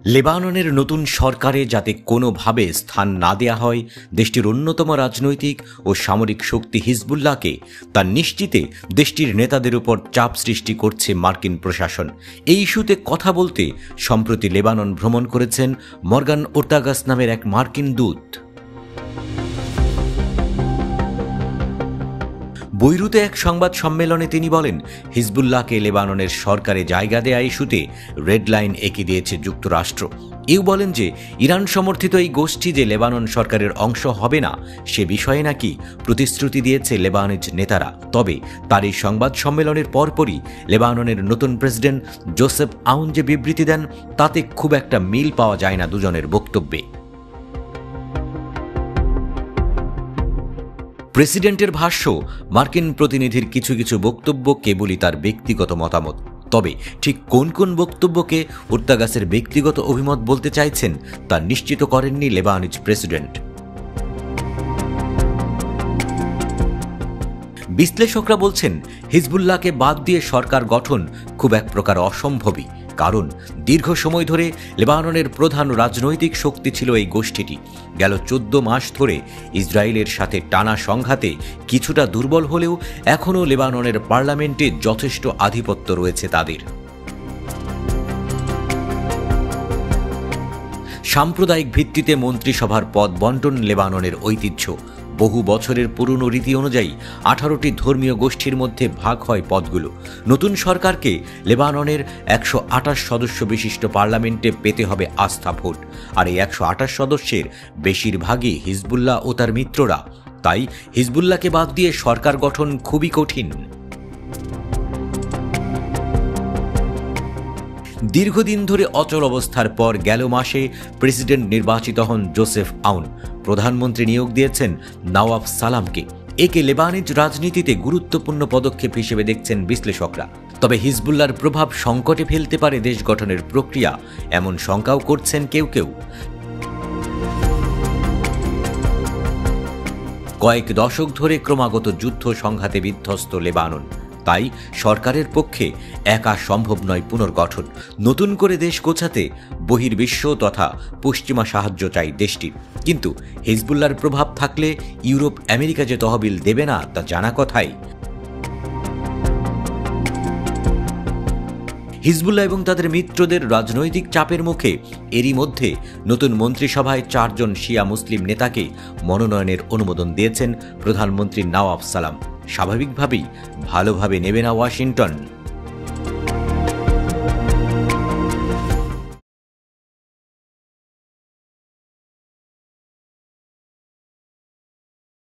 লেবাননের নতুন সরকারে যাতে কোনোভাবে স্থান না দেয়া হয় দেশটির অন্যতম রাজনৈতিক ও সামরিক শক্তি হিজবুল্লাহকে তা নিশ্চিতে দেশটির নেতাদের উপর চাপ সৃষ্টি করছে মার্কিন প্রশাসন। এই ইস্যুতে কথা বলতে সম্প্রতি লেবানন ভ্রমণ করেছেন মর্গান ওর্তাগাস নামের এক মার্কিন দূত। বৈরুতে এক সংবাদ সম্মেলনে তিনি বলেন, হিজবুল্লাহকে লেবাননের সরকারে জায়গা দেয়া ইস্যুতে রেড লাইন এঁকে দিয়েছে যুক্তরাষ্ট্র। এও বলেন যে ইরান সমর্থিত এই গোষ্ঠী যে লেবানন সরকারের অংশ হবে না সে বিষয়ে নাকি প্রতিশ্রুতি দিয়েছে লেবানিজ নেতারা। তবে তার এই সংবাদ সম্মেলনের পরপরই লেবাননের নতুন প্রেসিডেন্ট জোসেফ আউন যে বিবৃতি দেন তাতে খুব একটা মিল পাওয়া যায় না দুজনের বক্তব্যে। প্রেসিডেন্টের ভাষ্য, মার্কিন প্রতিনিধির কিছু কিছু বক্তব্য কেবলই তার ব্যক্তিগত মতামত। তবে ঠিক কোন কোন বক্তব্যকে ওর্তাগাসের ব্যক্তিগত অভিমত বলতে চাইছেন তা নিশ্চিত করেননি লেবানিজ প্রেসিডেন্ট। বিশ্লেষকরা বলছেন, হিজবুল্লাহকে বাদ দিয়ে সরকার গঠন খুব এক প্রকার অসম্ভবই। কারণ দীর্ঘ সময় ধরে লেবাননের প্রধান রাজনৈতিক শক্তি ছিল এই গোষ্ঠীটি। গেল 14 মাস ধরে ইসরায়েলের সাথে টানা সংঘাতে কিছুটা দুর্বল হলেও এখনও লেবাননের পার্লামেন্টে যথেষ্ট আধিপত্য রয়েছে তাদের। সাম্প্রদায়িক ভিত্তিতে মন্ত্রিসভার পদ বন্টন লেবাননের ঐতিহ্য। বহু বছরের পুরনো রীতি অনুযায়ী 18টি ধর্মীয় গোষ্ঠীর মধ্যে ভাগ হয় পদগুলো। নতুন সরকারকে লেবাননের 128 সদস্য বিশিষ্ট পার্লামেন্টে পেতে হবে আস্থা ভোট, আর এই 128 সদস্যের বেশিরভাগই হিজবুল্লাহ ও তার মিত্ররা। তাই হিজবুল্লাহকে বাদ দিয়ে সরকার গঠন খুবই কঠিন। দীর্ঘদিন ধরে অচল অবস্থার পর গেল মাসে প্রেসিডেন্ট নির্বাচিত হন জোসেফ আউন। প্রধানমন্ত্রী নিয়োগ দিয়েছেন নওয়াফ সালামকে। একে লেবানিজ রাজনীতিতে গুরুত্বপূর্ণ পদক্ষেপ হিসেবে দেখছেন বিশ্লেষকরা। তবে হিজবুল্লাহর প্রভাব সংকটে ফেলতে পারে দেশ গঠনের প্রক্রিয়া, এমন শঙ্কাও করছেন কেউ কেউ। কয়েক দশক ধরে ক্রমাগত যুদ্ধ সংঘাতে বিধ্বস্ত লেবানন। তাই সরকারের পক্ষে একা সম্ভব নয় পুনর্গঠন। নতুন করে দেশ গোছাতে বহির্বিশ্ব তথা পশ্চিমা সাহায্য চাই দেশটির। কিন্তু হিজবুল্লাহর প্রভাব থাকলে ইউরোপ আমেরিকা যে তহবিল দেবে না তা জানা কথাই। হিজবুল্লাহ এবং তাদের মিত্রদের রাজনৈতিক চাপের মুখে এরই মধ্যে নতুন মন্ত্রিসভায় 4 জন শিয়া মুসলিম নেতাকে মনোনয়নের অনুমোদন দিয়েছেন প্রধানমন্ত্রী নওয়াফ সালাম। স্বাভাবিকভাবেই ভালোভাবে নেবে না ওয়াশিংটন।